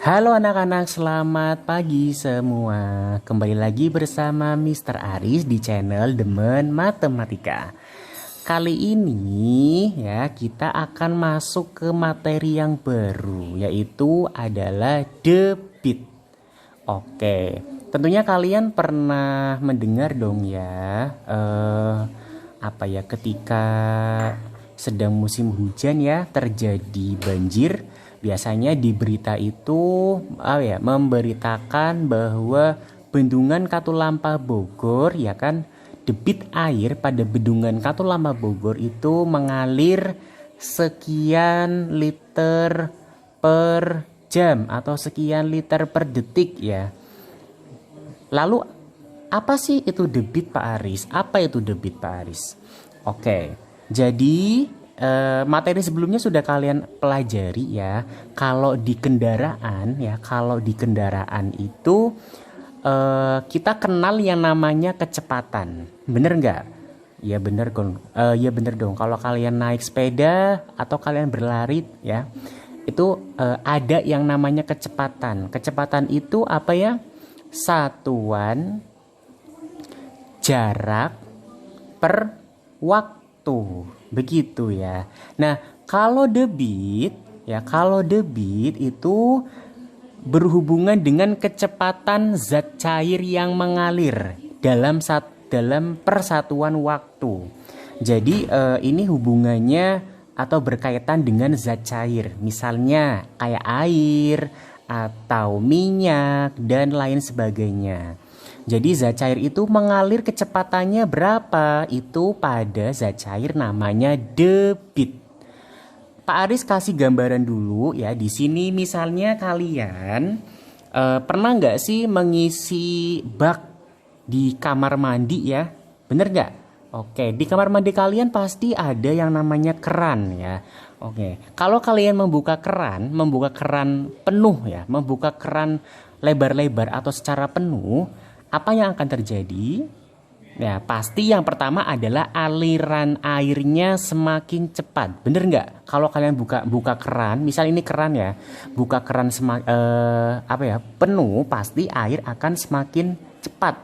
Halo anak-anak, selamat pagi semua. Kembali lagi bersama Mr. Aris di channel Demen Matematika. Kali ini ya kita akan masuk ke materi yang baru, yaitu adalah debit. Oke, tentunya kalian pernah mendengar dong ya, ketika sedang musim hujan ya terjadi banjir. Biasanya di berita itu memberitakan bahwa Bendungan Katulampa Bogor ya kan, debit air pada Bendungan Katulampa Bogor itu mengalir sekian liter per jam atau sekian liter per detik ya. Lalu apa sih itu debit Pak Aris? Apa itu debit Pak Aris? Oke, jadi materi sebelumnya sudah kalian pelajari ya. Kalau di kendaraan itu kita kenal yang namanya kecepatan. Bener nggak? Ya bener dong. Ya bener dong. Kalau kalian naik sepeda atau kalian berlari ya, itu ada yang namanya kecepatan. Kecepatan itu apa ya? Satuan jarak per waktu, begitu ya. Nah, kalau debit itu berhubungan dengan kecepatan zat cair yang mengalir dalam persatuan waktu. Jadi ini hubungannya atau berkaitan dengan zat cair, misalnya kayak air atau minyak dan lain sebagainya. Jadi zat cair itu mengalir kecepatannya berapa? Itu pada zat cair namanya debit. Pak Aris kasih gambaran dulu ya. Di sini misalnya kalian pernah nggak sih mengisi bak di kamar mandi ya? Bener nggak? Oke, di kamar mandi kalian pasti ada yang namanya keran ya. Oke, kalau kalian membuka keran penuh ya, membuka keran lebar-lebar atau secara penuh, apa yang akan terjadi? Ya, pasti yang pertama adalah aliran airnya semakin cepat. Bener nggak? Kalau kalian buka keran, misal ini keran ya, buka keran penuh, pasti air akan semakin cepat.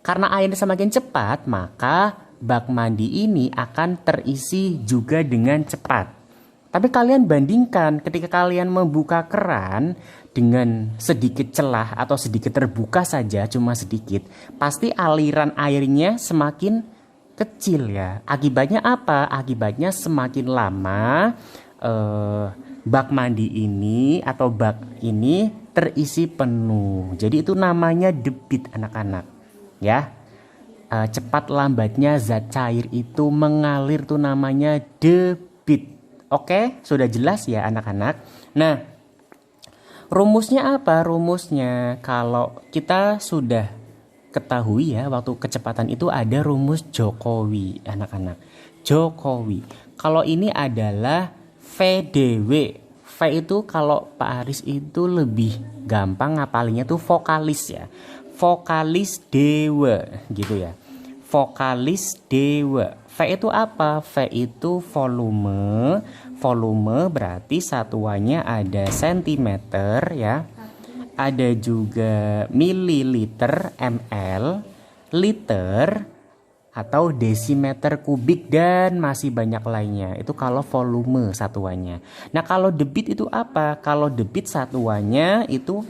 Karena airnya semakin cepat, maka bak mandi ini akan terisi juga dengan cepat. Tapi kalian bandingkan ketika kalian membuka keran dengan sedikit celah atau sedikit terbuka saja, cuma sedikit, pasti aliran airnya semakin kecil ya. Akibatnya apa? Akibatnya semakin lama bak mandi ini atau bak ini terisi penuh. Jadi itu namanya debit anak-anak ya. Cepat lambatnya zat cair itu mengalir tuh namanya debit. Oke, sudah jelas ya anak-anak. Nah, rumusnya apa? Rumusnya kalau kita sudah ketahui ya, waktu kecepatan itu ada rumus Jokowi anak-anak. Jokowi. Kalau ini adalah VDW. V itu kalau Pak Aris itu lebih gampang ngapalinnya tuh vokalis ya. Vokalis dewa gitu ya. Vokalis dewa. V itu apa? V itu volume. Volume berarti satuannya ada sentimeter ya. Ada juga mililiter, ml, liter atau desimeter kubik dan masih banyak lainnya. Itu kalau volume satuannya. Nah, kalau debit itu apa? Kalau debit satuannya itu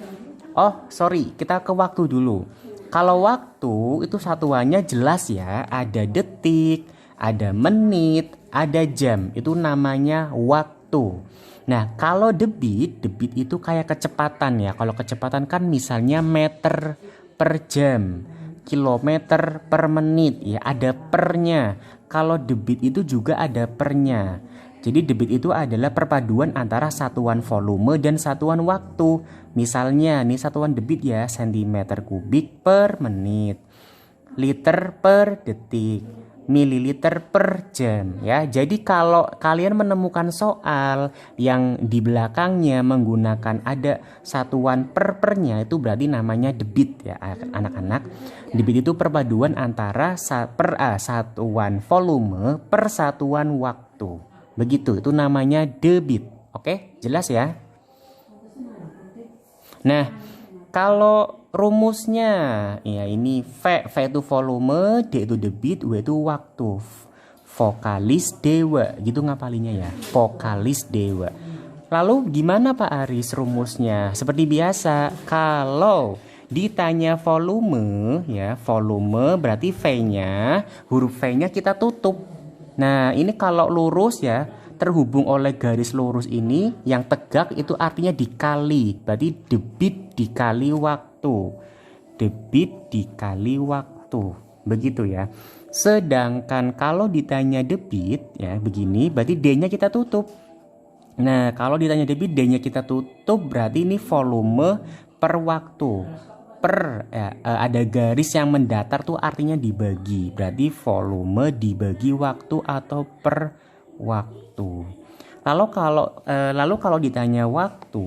kita ke waktu dulu. Kalau waktu itu satuannya jelas ya, ada detik, ada menit, ada jam. Itu namanya waktu. Nah, kalau debit itu kayak kecepatan ya. Kalau kecepatan kan misalnya meter per jam, kilometer per menit ya, ada pernya. Kalau debit itu juga ada pernya. Jadi debit itu adalah perpaduan antara satuan volume dan satuan waktu. Misalnya nih satuan debit ya, sentimeter kubik per menit, liter per detik, mililiter per jam ya. Jadi kalau kalian menemukan soal yang di belakangnya menggunakan ada satuan pernya, itu berarti namanya debit ya anak-anak. Debit itu perpaduan antara satuan volume per satuan waktu. Begitu, itu namanya debit. Oke, jelas ya? Nah, kalau rumusnya ya ini V itu volume, D itu debit, W itu waktu. Vokalis dewa, gitu ngapalinya ya. Vokalis dewa. Lalu gimana Pak Aris rumusnya? Seperti biasa, kalau ditanya volume ya, volume berarti V-nya, huruf V-nya kita tutup. Nah, ini kalau lurus ya, terhubung oleh garis lurus ini, yang tegak itu artinya dikali. Berarti debit dikali waktu. Debit dikali waktu. Begitu ya. Sedangkan kalau ditanya debit ya begini, berarti D-nya kita tutup. Nah, kalau ditanya debit, D-nya kita tutup, berarti ini volume per waktu. Per ya, ada garis yang mendatar tuh artinya dibagi. Berarti volume dibagi waktu atau per waktu. Lalu kalau ditanya waktu,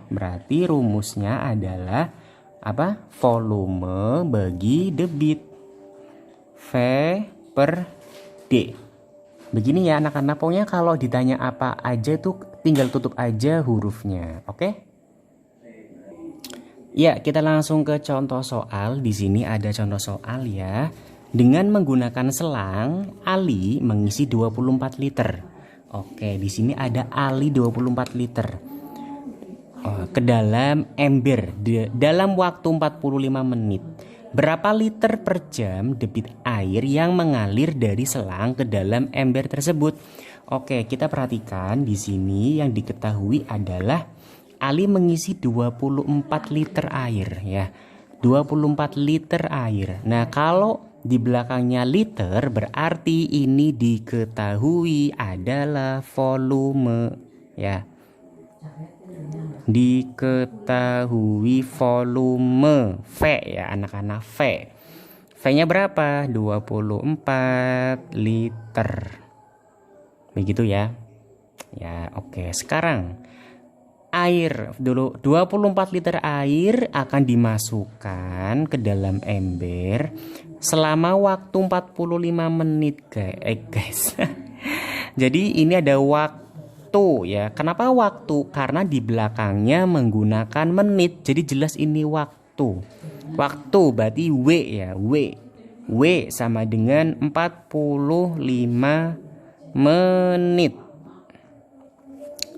berarti rumusnya adalah apa? Volume bagi debit. V per D. Begini ya anak-anak, pokoknya kalau ditanya apa aja tuh tinggal tutup aja hurufnya, oke? Ya, kita langsung ke contoh soal. Di sini ada contoh soal ya. Dengan menggunakan selang, Ali mengisi 24 liter. Oke, di sini ada Ali 24 liter. Ke dalam ember dalam waktu 45 menit. Berapa liter per jam debit air yang mengalir dari selang ke dalam ember tersebut? Oke, kita perhatikan di sini yang diketahui adalah Ali mengisi 24 liter air ya. 24 liter air. Nah, kalau di belakangnya liter berarti ini diketahui adalah volume ya. Diketahui volume V ya anak-anak, V nya berapa? 24 liter. Begitu ya. Ya oke, sekarang air dulu, 24 liter air akan dimasukkan ke dalam ember selama waktu 45 menit guys. Jadi ini ada waktu ya. Kenapa waktu? Karena di belakangnya menggunakan menit. Jadi jelas ini waktu. Waktu berarti W ya, W sama dengan 45 menit.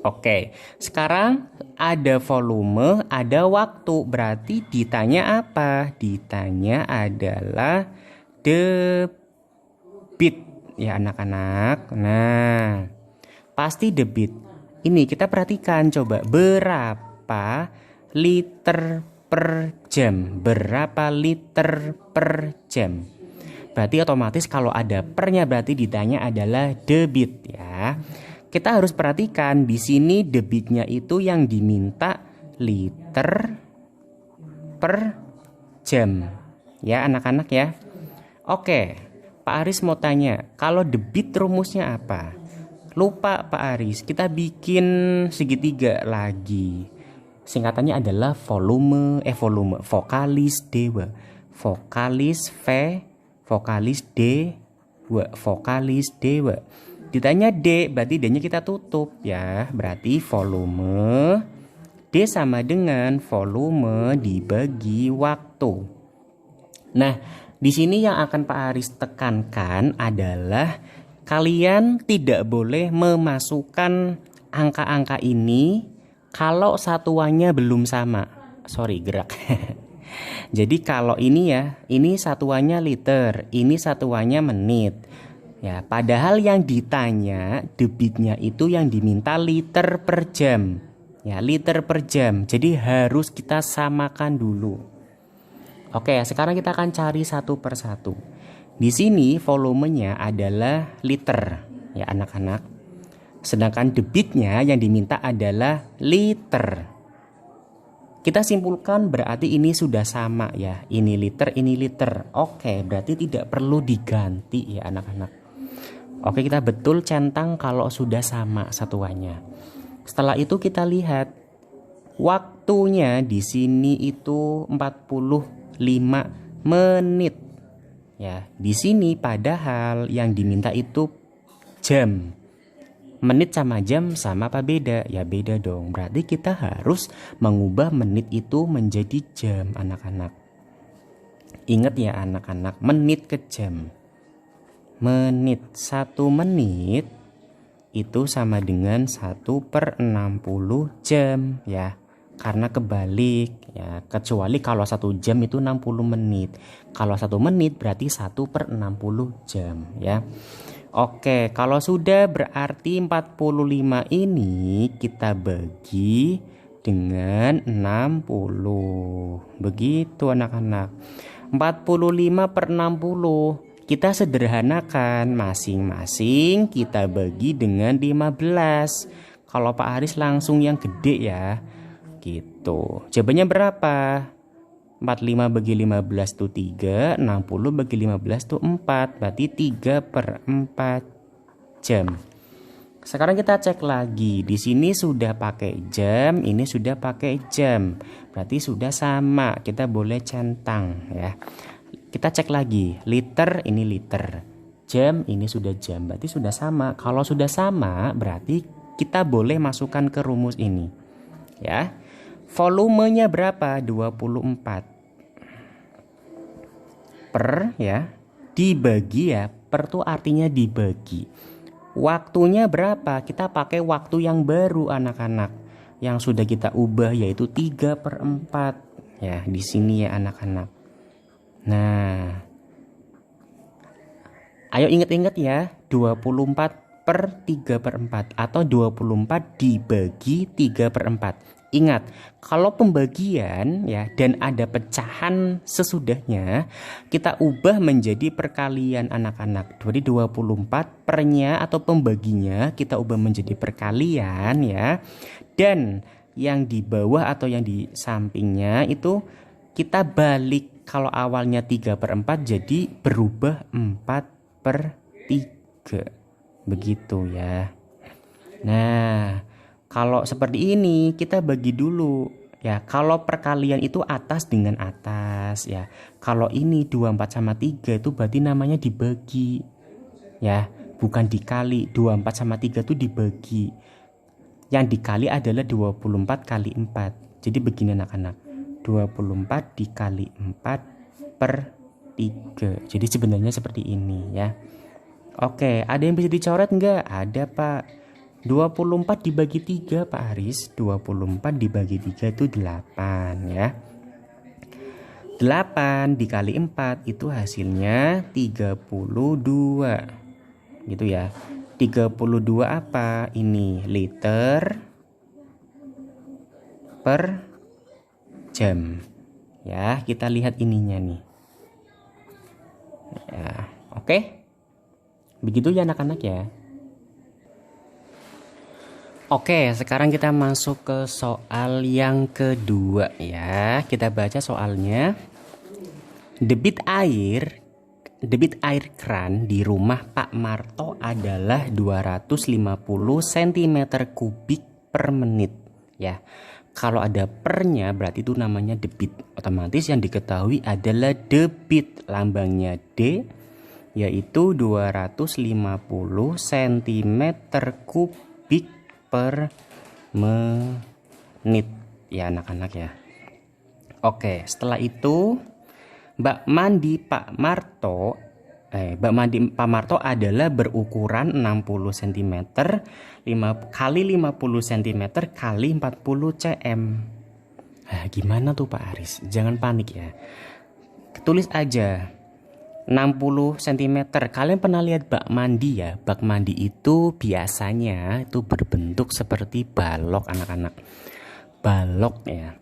Oke, sekarang ada volume, ada waktu. Berarti ditanya apa? Ditanya adalah debit ya anak-anak. Nah, pasti debit. Ini kita perhatikan coba, berapa liter per jam? Berapa liter per jam? Berarti otomatis kalau ada pernya berarti ditanya adalah debit ya. Kita harus perhatikan di sini debitnya itu yang diminta liter per jam. Ya anak-anak ya. Oke, Pak Aris mau tanya, kalau debit rumusnya apa? Lupa Pak Aris, kita bikin segitiga lagi. Singkatannya adalah volume, vokalis dewa. Vokalis V, vokalis D, vokalis dewa. Ditanya D, berarti D-nya kita tutup ya. Berarti volume D sama dengan volume dibagi waktu. Nah, di sini yang akan Pak Aris tekankan adalah kalian tidak boleh memasukkan angka-angka ini kalau satuannya belum sama. Sorry, gerak. Jadi kalau ini ya, ini satuannya liter, ini satuannya menit. Ya, padahal yang ditanya debitnya itu yang diminta liter per jam. Ya, liter per jam. Jadi harus kita samakan dulu. Oke, sekarang kita akan cari satu per satu. Di sini volumenya adalah liter, ya anak-anak. Sedangkan debitnya yang diminta adalah liter. Kita simpulkan berarti ini sudah sama ya. Ini liter, ini liter. Oke, berarti tidak perlu diganti ya anak-anak. Oke, kita betul centang kalau sudah sama satuannya. Setelah itu kita lihat waktunya di sini itu 45 menit. Ya, di sini padahal yang diminta itu jam. Menit sama jam sama apa beda? Ya beda dong. Berarti kita harus mengubah menit itu menjadi jam, anak-anak. Ingat ya anak-anak, menit ke jam. Menit, 1 menit itu sama dengan 1/60 jam ya. Karena kebalik ya, kecuali kalau 1 jam itu 60 menit. Kalau 1 menit berarti 1/60 jam ya. Oke, kalau sudah berarti 45 ini kita bagi dengan 60. Begitu anak-anak. 45/60 kita sederhanakan, masing-masing kita bagi dengan 15. Kalau Pak Haris langsung yang gede ya. Gitu. Jawabannya berapa? 45 bagi 15 itu 3, 60 bagi 15 itu 4, berarti 3/4 jam. Sekarang kita cek lagi, di sini sudah pakai jam, ini sudah pakai jam, berarti sudah sama, kita boleh centang ya. Kita cek lagi, liter ini liter, jam ini sudah jam, berarti sudah sama. Kalau sudah sama, berarti kita boleh masukkan ke rumus ini ya. Volumenya berapa? 24 per ya, dibagi ya, per tuh artinya dibagi. Waktunya berapa? Kita pakai waktu yang baru anak-anak, yang sudah kita ubah yaitu 3/4 ya, di sini ya anak-anak. Nah, ayo ingat-ingat ya, 24/3/4 atau 24 dibagi 3/4. Ingat, kalau pembagian ya dan ada pecahan sesudahnya, kita ubah menjadi perkalian anak-anak. Jadi 24 pernya atau pembaginya kita ubah menjadi perkalian ya. Dan yang di bawah atau yang di sampingnya itu kita balik. Kalau awalnya 3/4 jadi berubah 4/3. Begitu ya. Nah, kalau seperti ini kita bagi dulu ya. Kalau perkalian itu atas dengan atas ya. Kalau ini 24 sama 3 itu berarti namanya dibagi ya, bukan dikali. 24 sama 3 itu dibagi. Yang dikali adalah 24 kali 4. Jadi begini anak-anak, 24 dikali 4/3. Jadi sebenarnya seperti ini ya. Oke, ada yang bisa dicoret enggak? Ada Pak. 24 dibagi 3 Pak Haris, 24 dibagi 3 itu 8 ya. 8 dikali 4 itu hasilnya 32. Gitu ya. 32 apa? Ini liter per jam. Ya, kita lihat ininya nih. Ya, oke. Begitu ya anak-anak ya. Oke, sekarang kita masuk ke soal yang kedua ya. Kita baca soalnya. Debit air keran di rumah Pak Marto adalah 250 cm3 per menit ya. Kalau ada pernya berarti itu namanya debit. Otomatis yang diketahui adalah debit, lambangnya D, yaitu 250 cm3 per menit ya anak-anak ya. Oke, setelah itu bak mandi Pak Marto adalah berukuran 60 cm 5 kali 50 cm kali 40 cm. Nah, gimana tuh Pak Aris? Jangan panik ya. Tulis aja 60 cm. Kalian pernah lihat bak mandi ya? Bak mandi itu biasanya itu berbentuk seperti balok anak-anak. Balok ya.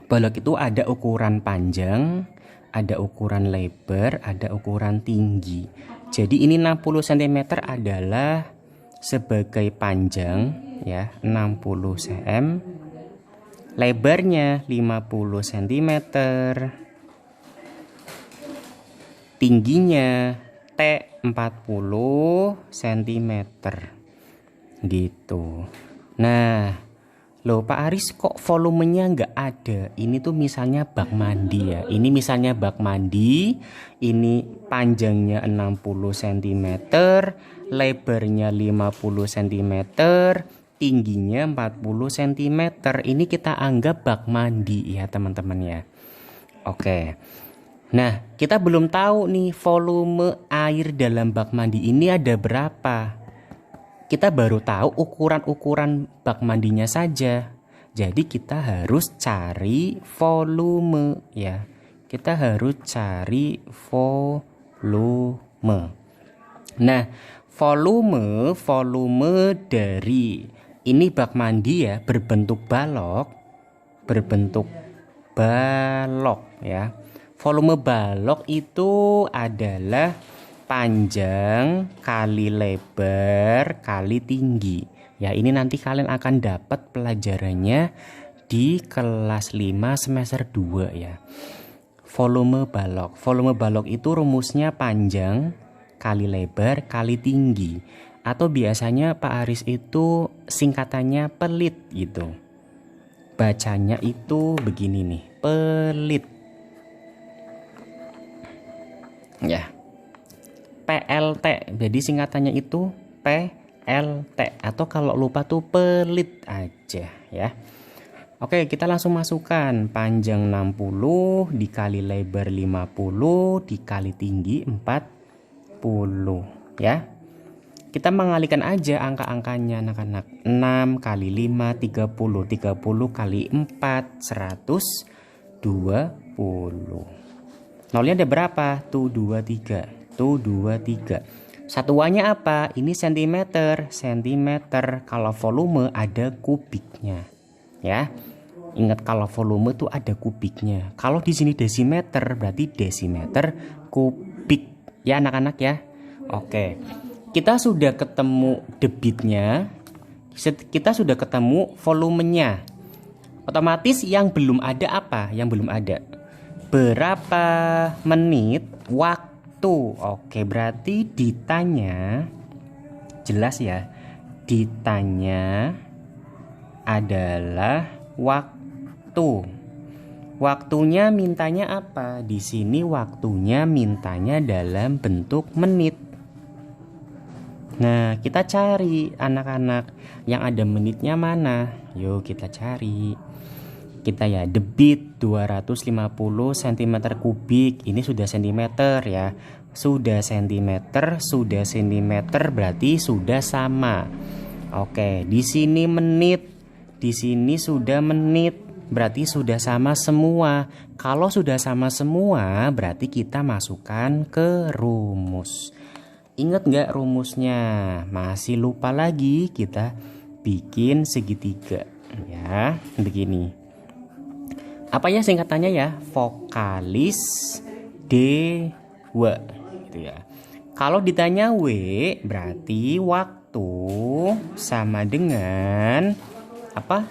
Balok itu ada ukuran panjang, ada ukuran lebar, ada ukuran tinggi. Jadi ini 60 cm adalah sebagai panjang ya, 60 cm. Lebarnya 50 cm. Tingginya T40 cm gitu. Nah, Loh Pak Aris kok volumenya nggak ada? Ini tuh misalnya bak mandi ya. Ini misalnya bak mandi. Ini panjangnya 60 cm, lebarnya 50 cm, tingginya 40 cm. Ini kita anggap bak mandi ya teman-teman ya. Oke. Nah, kita belum tahu nih volume air dalam bak mandi ini ada berapa. Kita baru tahu ukuran-ukuran bak mandinya saja. Jadi kita harus cari volume ya. Kita harus cari volume. Nah, volume dari ini bak mandi ya, berbentuk balok ya. Volume balok itu adalah panjang kali lebar kali tinggi. Ya, ini nanti kalian akan dapat pelajarannya di kelas 5 semester 2 ya. Volume balok. Volume balok itu rumusnya panjang kali lebar kali tinggi. Atau biasanya Pak Aris itu singkatannya pelit gitu. Bacanya itu begini nih, pelit. Ya. PLT, jadi singkatannya itu PLT, atau kalau lupa tuh pelit aja ya. Oke, kita langsung masukkan panjang 60 dikali lebar 50 dikali tinggi 40 ya. Kita mengalihkan aja angka-angkanya anak-anak. 6 kali 5 30, 30 kali 4 120. Nolnya ada berapa? Tuh 23. Tuh 23. Satuannya apa? Ini cm. Kalau volume ada kubiknya. Ya. Ingat kalau volume tuh ada kubiknya. Kalau di sini desimeter berarti desimeter kubik. Ya anak-anak ya. Oke. Kita sudah ketemu debitnya. Kita sudah ketemu volumenya. Otomatis yang belum ada apa? Yang belum ada. Berapa menit waktu? Oke, berarti ditanya, jelas ya, ditanya adalah waktu. Waktunya mintanya apa? Di sini waktunya mintanya dalam bentuk menit. Nah, kita cari anak-anak yang ada menitnya mana. Yuk kita cari. Kita ya, debit 250 cm kubik. Ini sudah cm ya. Sudah cm berarti sudah sama. Oke, di sini menit. Di sini sudah menit. Berarti sudah sama semua. Kalau sudah sama semua, berarti kita masukkan ke rumus. Ingat nggak rumusnya? Masih lupa lagi, kita bikin segitiga. Ya, begini. Apa ya singkatannya ya? Vokalis D2 gitu ya. Kalau ditanya W berarti waktu sama dengan apa?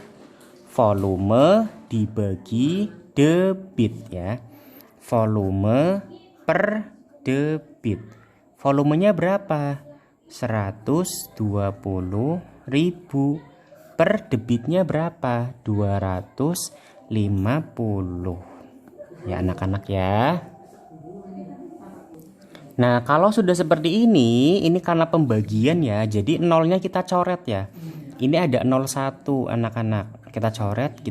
Volume dibagi debit ya. Volume per debit. Volumenya berapa? 120.000. Per debitnya berapa? 250 ya anak-anak ya. Nah, kalau sudah seperti ini karena pembagian ya, jadi nolnya kita coret ya. Ini ada 01 anak-anak, kita coret.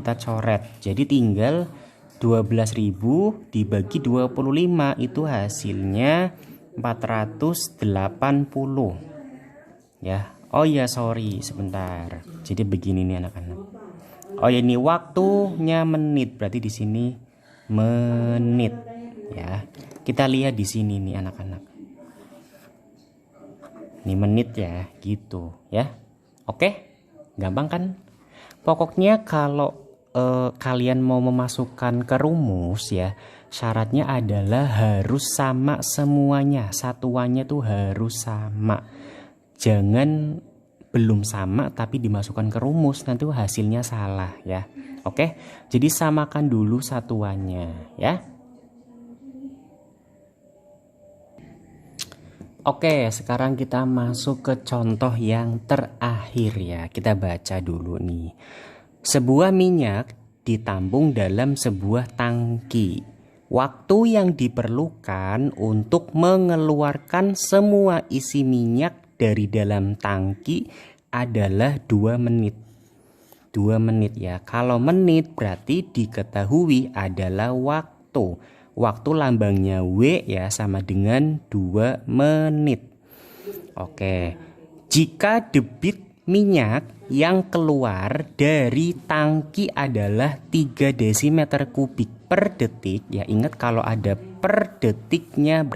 Jadi tinggal 12.000 dibagi 25 itu hasilnya 480 ya. Oh ya, sorry sebentar. Jadi begini nih anak-anak. Oh ya, ini waktunya menit, berarti di sini menit ya. Kita lihat di sini nih anak-anak. Ini menit ya, gitu ya. Oke, gampang kan? Pokoknya kalau kalian mau memasukkan ke rumus ya, syaratnya adalah harus sama semuanya. Satuannya tuh harus sama. Jangan belum sama tapi dimasukkan ke rumus, nanti hasilnya salah ya. Oke, jadi samakan dulu satuannya ya. Oke, sekarang kita masuk ke contoh yang terakhir ya. Kita baca dulu nih. Sebuah minyak ditampung dalam sebuah tangki. Waktu yang diperlukan untuk mengeluarkan semua isi minyak dari dalam tangki adalah 2 menit. 2 menit ya. Kalau menit berarti diketahui adalah waktu. Waktu lambangnya W ya, sama dengan 2 menit. Oke. Jika debit minyak yang keluar dari tangki adalah 3 desimeter kubik per detik, ya ingat kalau ada per detiknya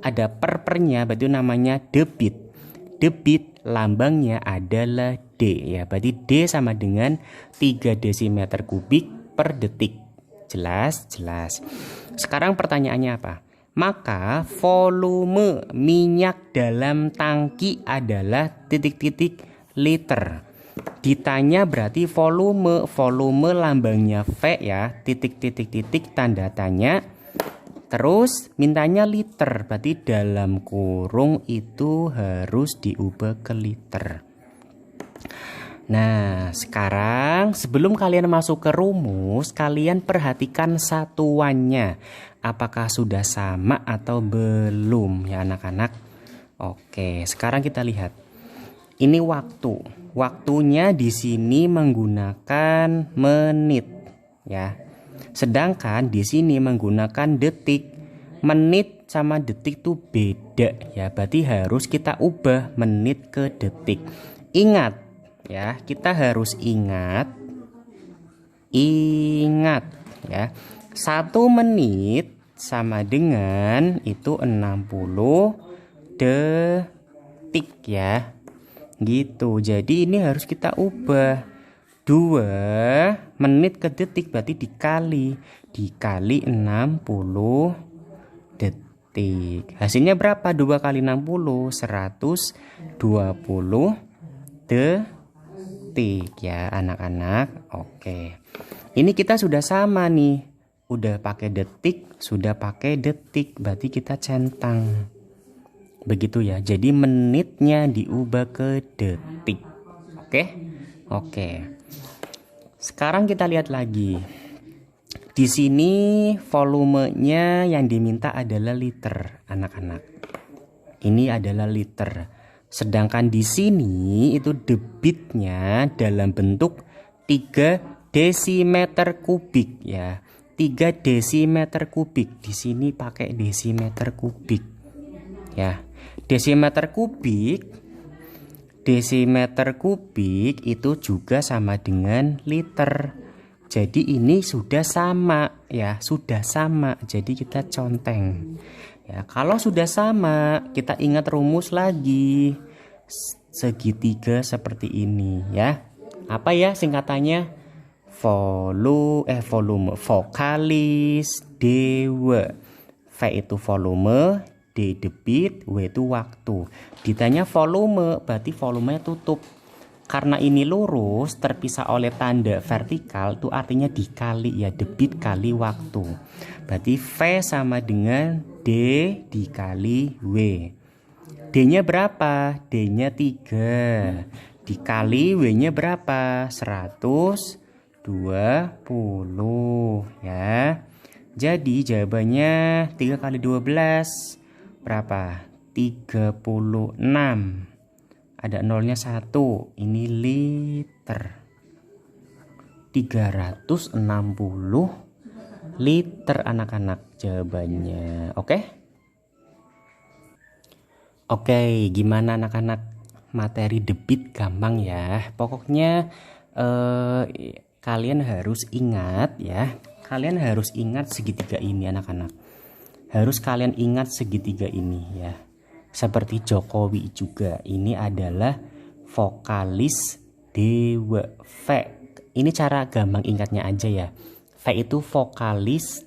ada pernya berarti namanya debit. Debit lambangnya adalah D ya, berarti D sama dengan 3 desimeter kubik per detik. Jelas? Jelas. Sekarang pertanyaannya apa? Maka volume minyak dalam tangki adalah titik-titik liter. Ditanya berarti volume lambangnya V ya, titik-titik-titik tanda tanya. Terus mintanya liter, berarti dalam kurung itu harus diubah ke liter. Nah, sekarang sebelum kalian masuk ke rumus, kalian perhatikan satuannya. Apakah sudah sama atau belum ya anak-anak? Oke, sekarang kita lihat. Ini waktu. Waktunya di sini menggunakan menit ya. Sedangkan di sini menggunakan detik. Menit sama detik tuh beda ya. Berarti harus kita ubah menit ke detik. Ingat ya, kita harus ingat ya. 1 menit sama dengan itu 60 detik ya. Gitu. Jadi ini harus kita ubah. 2 menit ke detik berarti dikali 60 detik. Hasilnya berapa? 2 kali 60 120 detik ya anak-anak. Oke. Ini kita sudah sama nih. Udah pakai detik, sudah pakai detik, berarti kita centang. Begitu ya. Jadi menitnya diubah ke detik. Oke? Oke. Sekarang kita lihat lagi. Di sini volumenya yang diminta adalah liter, anak-anak. Ini adalah liter. Sedangkan di sini itu debitnya dalam bentuk 3 desimeter kubik ya. 3 desimeter kubik. Di sini pakai desimeter kubik. Ya. Desimeter kubik itu juga sama dengan liter. Jadi ini sudah sama ya, sudah sama. Jadi kita conteng. Ya, kalau sudah sama, kita ingat rumus lagi. Segitiga seperti ini ya. Apa ya singkatannya? Volume vokalis dewa. V itu volume, D debit, W itu waktu. Ditanya volume, berarti volumenya tutup. Karena ini lurus terpisah oleh tanda vertikal, itu artinya dikali ya, debit kali waktu. Berarti V sama dengan D dikali W. D-nya berapa? D-nya 3. Dikali W-nya berapa? 120 ya. Jadi jawabannya 3 kali 12 berapa? 36. Ada nolnya 1. Ini liter. 360 liter anak-anak jawabannya. Oke? Oke, gimana anak-anak? Materi debit gampang ya. Pokoknya kalian harus ingat ya. Kalian harus ingat segitiga ini anak-anak. Harus kalian ingat segitiga ini ya. Seperti Jokowi juga. Ini adalah vokalis dewa. V. Ini cara gampang ingatnya aja ya. V itu vokalis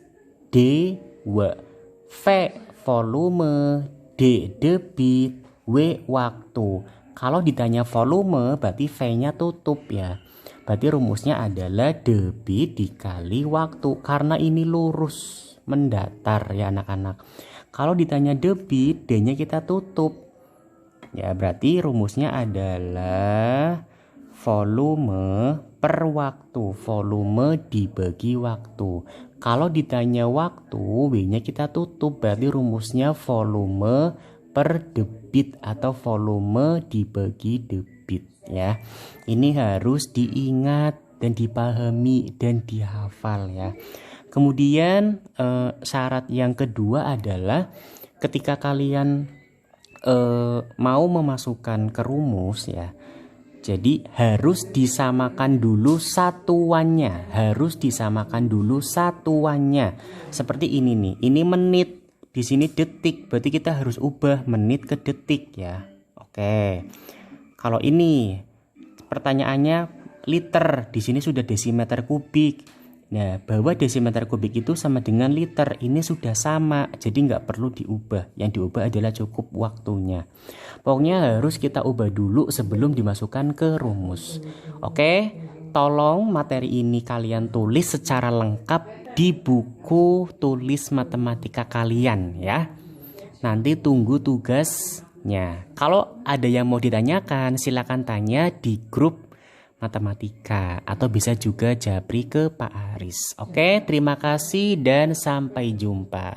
dewa. V volume, D debit, W waktu. Kalau ditanya volume berarti V-nya tutup ya. Berarti rumusnya adalah debit dikali waktu. Karena ini lurus mendatar ya anak-anak. Kalau ditanya debit, D-nya kita tutup. Ya berarti rumusnya adalah volume per waktu, volume dibagi waktu. Kalau ditanya waktu, W-nya kita tutup, berarti rumusnya volume per debit atau volume dibagi debit ya. Ini harus diingat dan dipahami dan dihafal ya. Kemudian syarat yang kedua adalah ketika kalian mau memasukkan ke rumus ya, jadi harus disamakan dulu satuannya, Seperti ini nih, ini menit, di sini detik, berarti kita harus ubah menit ke detik ya. Oke. Kalau ini pertanyaannya liter, di sini sudah desimeter kubik. Nah, bahwa desimeter kubik itu sama dengan liter, ini sudah sama, jadi nggak perlu diubah. Yang diubah adalah cukup waktunya. Pokoknya harus kita ubah dulu sebelum dimasukkan ke rumus. Oke, tolong materi ini kalian tulis secara lengkap di buku tulis matematika kalian ya. Nanti tunggu tugasnya. Kalau ada yang mau ditanyakan, silakan tanya di grup matematika atau bisa juga japri ke Pak Aris. Oke, terima kasih dan sampai jumpa.